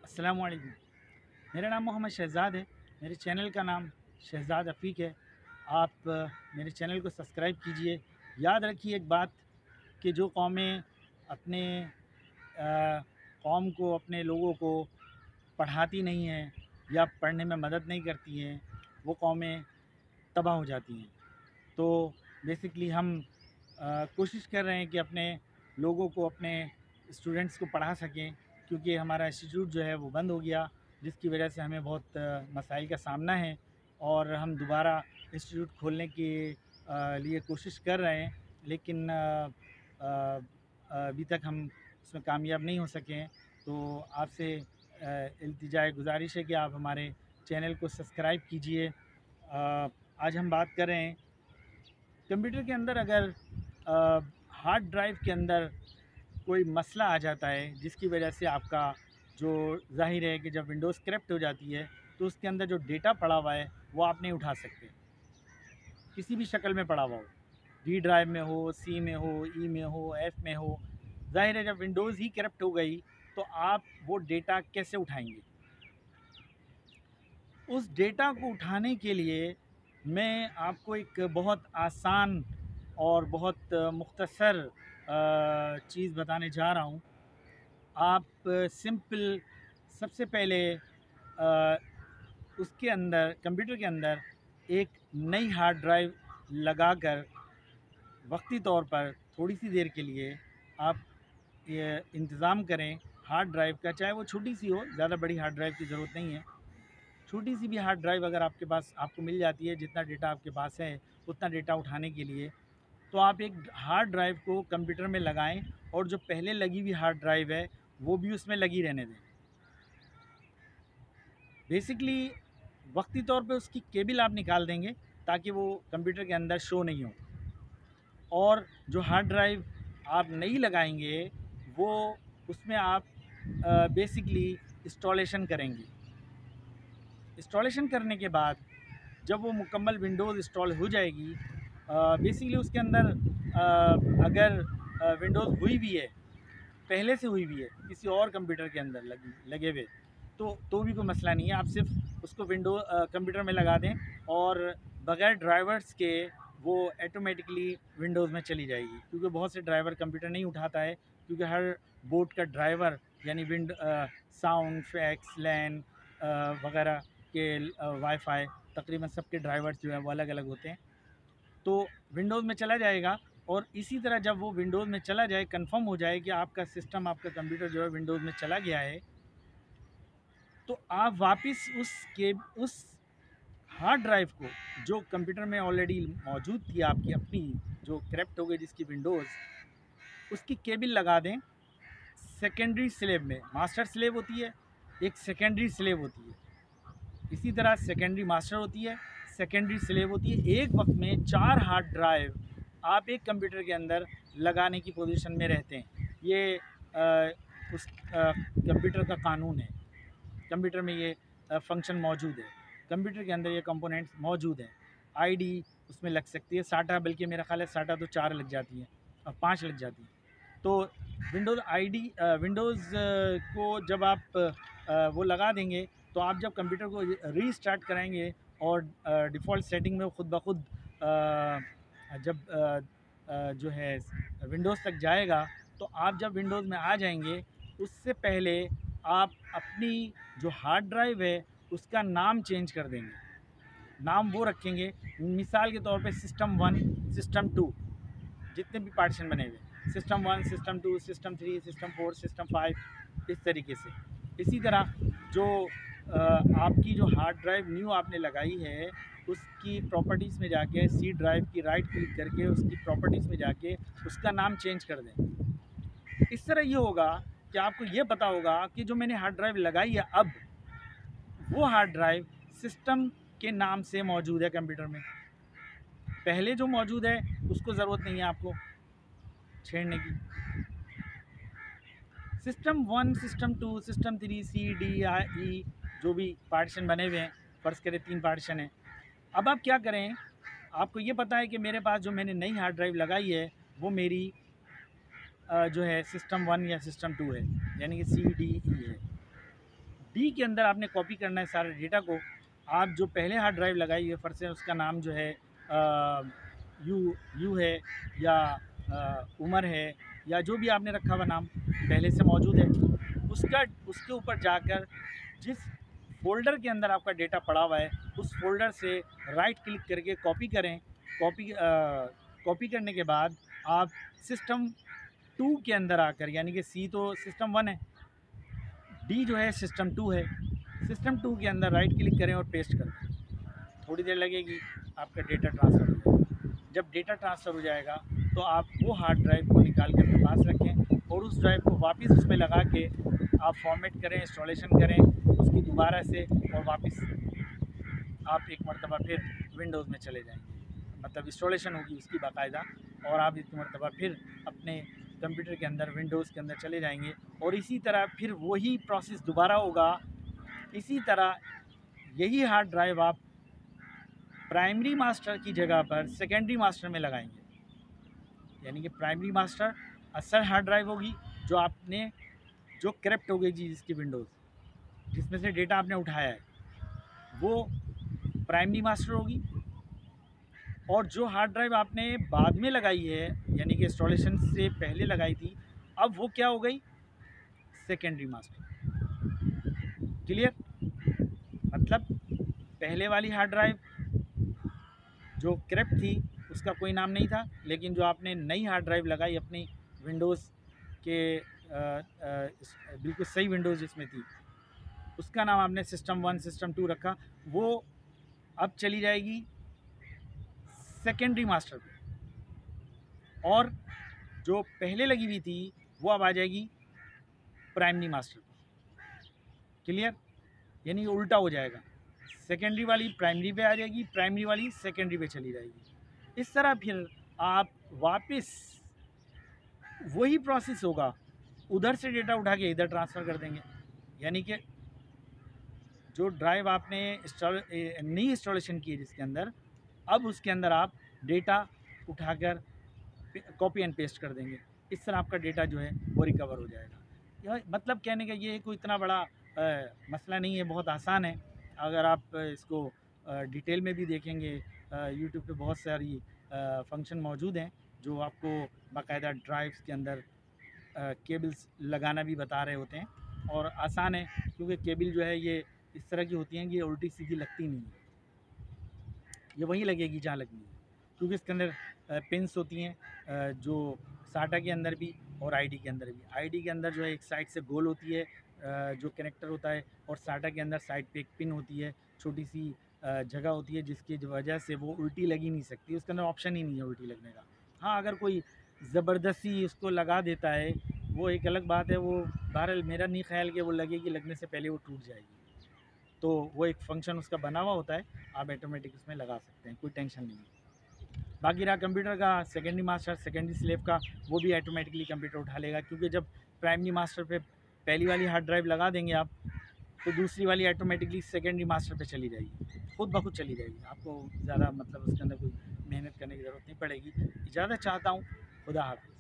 अस्सलामु अलैकुम। मेरा नाम मोहम्मद शहज़ाद है। मेरे चैनल का नाम शहज़ाद अफ़ीक है। आप मेरे चैनल को सब्सक्राइब कीजिए। याद रखिए एक बात कि जो कौमें अपने कौम को, अपने लोगों को पढ़ाती नहीं हैं या पढ़ने में मदद नहीं करती हैं, वो कौमें तबाह हो जाती हैं। तो बेसिकली हम कोशिश कर रहे हैं कि अपने लोगों को, अपने स्टूडेंट्स को पढ़ा सकें, क्योंकि हमारा इंस्टीट्यूट जो है वो बंद हो गया, जिसकी वजह से हमें बहुत मसाइल का सामना है और हम दोबारा इंस्टीट्यूट खोलने के लिए कोशिश कर रहे हैं, लेकिन अभी तक हम उसमें कामयाब नहीं हो सके हैं। तो आपसे इल्तिजा गुजारिश है कि आप हमारे चैनल को सब्सक्राइब कीजिए। आज हम बात कर रहे हैं कंप्यूटर के अंदर, अगर हार्ड ड्राइव के अंदर कोई मसला आ जाता है जिसकी वजह से आपका जो, ज़ाहिर है कि जब विंडोज़ करप्ट हो जाती है तो उसके अंदर जो डेटा पड़ा हुआ है वो आप नहीं उठा सकते, किसी भी शक्ल में पड़ा हुआ हो, डी ड्राइव में हो, सी में हो, ई में हो, एफ़ में हो। ज़ाहिर है जब विंडोज़ ही करप्ट हो गई तो आप वो डेटा कैसे उठाएंगे। उस डेटा को उठाने के लिए मैं आपको एक बहुत आसान और बहुत मुख्तसर चीज़ बताने जा रहा हूँ। आप सिंपल, सबसे पहले उसके अंदर, कंप्यूटर के अंदर एक नई हार्ड ड्राइव लगाकर वक्ती तौर पर थोड़ी सी देर के लिए आप ये इंतज़ाम करें हार्ड ड्राइव का, चाहे वो छोटी सी हो, ज़्यादा बड़ी हार्ड ड्राइव की ज़रूरत नहीं है। छोटी सी भी हार्ड ड्राइव अगर आपके पास आपको मिल जाती है, जितना डेटा आपके पास है उतना डेटा उठाने के लिए, तो आप एक हार्ड ड्राइव को कंप्यूटर में लगाएं और जो पहले लगी हुई हार्ड ड्राइव है वो भी उसमें लगी रहने दें। बेसिकली वक्ती तौर पे उसकी केबल आप निकाल देंगे ताकि वो कंप्यूटर के अंदर शो नहीं हो, और जो हार्ड ड्राइव आप नई लगाएंगे वो, उसमें आप बेसिकली इंस्टॉलेशन करेंगे। इंस्टॉलेशन करने के बाद जब वो मुकम्मल विंडोज़ इंस्टॉल हो जाएगी, बेसिकली उसके अंदर अगर विंडोज़ हुई भी है, पहले से हुई भी है किसी और कंप्यूटर के अंदर लगे हुए, तो भी कोई मसला नहीं है। आप सिर्फ उसको कंप्यूटर में लगा दें और बग़ैर ड्राइवर्स के वो ऑटोमेटिकली विंडोज़ में चली जाएगी, क्योंकि बहुत से ड्राइवर कंप्यूटर नहीं उठाता है, क्योंकि हर बोर्ड का ड्राइवर यानी साउंड, फैक्स, लैन वगैरह के, वाईफाई, तकरीबन सबके ड्राइवर्स जो हैं वो अलग अलग होते हैं। तो विंडोज़ में चला जाएगा, और इसी तरह जब वो विंडोज़ में चला जाए, कंफर्म हो जाए कि आपका सिस्टम, आपका कंप्यूटर जो है विंडोज़ में चला गया है, तो आप वापस उस हार्ड ड्राइव को, जो कंप्यूटर में ऑलरेडी मौजूद थी आपकी अपनी, जो करप्ट हो गई जिसकी विंडोज़, उसकी केबल लगा दें सेकेंडरी स्लेव में। मास्टर स्लेव होती है, एक सेकेंडरी स्लेव होती है, इसी तरह सेकेंडरी मास्टर होती है, सेकेंडरी स्लेव होती है। एक वक्त में 4 हार्ड ड्राइव आप एक कंप्यूटर के अंदर लगाने की पोजीशन में रहते हैं। ये उस कंप्यूटर का कानून है, कंप्यूटर में ये फंक्शन मौजूद है, कंप्यूटर के अंदर ये कंपोनेंट्स मौजूद हैं। आईडी उसमें लग सकती है साटा, बल्कि मेरा ख्याल है साटा तो 4 लग जाती हैं और 5 लग जाती हैं। तो विंडोज़ को जब आप वो लगा देंगे, तो आप जब कंप्यूटर को रीस्टार्ट कराएंगे और डिफ़ॉल्ट सेटिंग में खुद ब खुद जब जो है विंडोज़ तक जाएगा, तो आप जब विंडोज़ में आ जाएंगे, उससे पहले आप अपनी जो हार्ड ड्राइव है उसका नाम चेंज कर देंगे। नाम वो रखेंगे, मिसाल के तौर पे सिस्टम 1, सिस्टम 2, जितने भी पार्टीशन बने हुए, system 1, system 2, system 3, system 4, system 5, इस तरीके से। इसी तरह जो आपकी जो हार्ड ड्राइव न्यू आपने लगाई है, उसकी प्रॉपर्टीज़ में जाके, सी ड्राइव की राइट क्लिक करके उसकी प्रॉपर्टीज़ में जाके उसका नाम चेंज कर दें। इस तरह ये होगा कि आपको ये पता होगा कि जो मैंने हार्ड ड्राइव लगाई है, अब वो हार्ड ड्राइव सिस्टम के नाम से मौजूद है कंप्यूटर में। पहले जो मौजूद है उसको ज़रूरत नहीं है आपको छेड़ने की। System 1, system 2, system 3, C D E, जो भी पार्टीशन बने हुए हैं, फ़र्ज़ करें 3 पार्टीशन हैं। अब आप क्या करें, आपको ये पता है कि मेरे पास जो मैंने नई हार्ड ड्राइव लगाई है वो मेरी जो है सिस्टम 1 या सिस्टम 2 है, यानी कि सी डी ई है। डी के अंदर आपने कॉपी करना है सारे डेटा को। आप जो पहले हार्ड ड्राइव लगाई है फर्स्ट से उसका नाम जो है यू है या उमर है या जो भी आपने रखा हुआ नाम पहले से मौजूद है, उसके ऊपर जाकर जिस फोल्डर के अंदर आपका डेटा पड़ा हुआ है उस फोल्डर से राइट क्लिक करके कॉपी करें। कॉपी करने के बाद आप सिस्टम 2 के अंदर आकर, यानी कि सी तो सिस्टम 1 है, डी जो है सिस्टम 2 है, सिस्टम 2 के अंदर राइट क्लिक करें और पेस्ट कर दें। थोड़ी देर लगेगी, आपका डेटा ट्रांसफ़र हो जाएगा। जब डेटा ट्रांसफ़र हो जाएगा तो आप वो हार्ड ड्राइव को निकाल कर अपने पास रखें और उस ड्राइव को वापस उसमें लगा के आप फॉर्मेट करें, इंस्टॉलेशन करें उसकी दोबारा से, और वापस आप एक मरतबा फिर विंडोज़ में चले जाएंगे, मतलब इंस्टॉलेशन होगी उसकी बाकायदा, और आप एक मरतबा फिर अपने कंप्यूटर के अंदर विंडोज़ के अंदर चले जाएंगे और इसी तरह फिर वही प्रोसेस दोबारा होगा। इसी तरह यही हार्ड ड्राइव आप प्राइमरी मास्टर की जगह पर सेकेंडरी मास्टर में लगाएंगे, यानी कि प्राइमरी मास्टर असल हार्ड ड्राइव होगी जो आपने जो करप्ट हो गई जी जिसकी विंडोज़ जिसमें से डेटा आपने उठाया है वो प्राइमरी मास्टर होगी, और जो हार्ड ड्राइव आपने बाद में लगाई है यानी कि इंस्टॉलेशन से पहले लगाई थी, अब वो क्या हो गई, सेकेंडरी मास्टर। क्लियर? मतलब पहले वाली हार्ड ड्राइव जो करप्ट थी उसका कोई नाम नहीं था, लेकिन जो आपने नई हार्ड ड्राइव लगाई अपनी विंडोज़ के बिल्कुल सही विंडोज़ जिसमें थी उसका नाम आपने सिस्टम 1 सिस्टम 2 रखा, वो अब चली जाएगी सेकेंडरी मास्टर पे, और जो पहले लगी हुई थी वो अब आ जाएगी प्राइमरी मास्टर पे। क्लियर? यानी उल्टा हो जाएगा, सेकेंडरी वाली प्राइमरी पे आ जाएगी, प्राइमरी वाली सेकेंडरी पे चली जाएगी। इस तरह फिर आप वापस वही प्रोसेस होगा, उधर से डेटा उठा के इधर ट्रांसफ़र कर देंगे, यानी कि जो ड्राइव आपने नई इंस्टॉलेशन की है जिसके अंदर, अब उसके अंदर आप डेटा उठाकर कॉपी एंड पेस्ट कर देंगे। इस तरह आपका डेटा जो है वो रिकवर हो जाएगा। यह मतलब कहने का ये कोई इतना बड़ा मसला नहीं है, बहुत आसान है। अगर आप इसको डिटेल में भी देखेंगे, यूट्यूब पे बहुत सारी फंक्शन मौजूद हैं जो आपको बाकायदा ड्राइव्स के अंदर केबल्स लगाना भी बता रहे होते हैं, और आसान है क्योंकि केबल जो है ये इस तरह की होती हैं कि ये उल्टी सीधी लगती नहीं है, ये वहीं लगेगी जहाँ लगनी है, क्योंकि इसके अंदर पिन्स होती हैं जो साटा के अंदर भी और आईडी के अंदर भी। आईडी के अंदर जो है एक साइड से गोल होती है जो कनेक्टर होता है, और साटा के अंदर साइड पे एक पिन होती है, छोटी सी जगह होती है जिसकी वजह से वो उल्टी लग ही नहीं सकती, उसके अंदर ऑप्शन ही नहीं है उल्टी लगने का। हाँ, अगर कोई ज़बरदस्ती उसको लगा देता है वो एक अलग बात है, वो बहरहाल मेरा नहीं ख्याल कि वो लगेगी, लगने से पहले वो टूट जाएगी, तो वो एक फंक्शन उसका बना हुआ होता है, आप ऑटोमेटिक उसमें लगा सकते हैं, कोई टेंशन नहीं है। बाकी रहा कंप्यूटर का सेकेंडरी मास्टर सेकेंडरी स्लेव का, वो भी ऑटोमेटिकली कंप्यूटर उठा लेगा, क्योंकि जब प्राइमरी मास्टर पे पहली वाली हार्ड ड्राइव लगा देंगे आप तो दूसरी वाली ऑटोमेटिकली सेकेंडरी मास्टर पे चली जाएगी, खुद ब खुद चली जाएगी, आपको ज़्यादा मतलब उसके अंदर कोई मेहनत करने की ज़रूरत नहीं पड़ेगी। इजाज़त चाहता हूँ, खुदा हाफ़िज़।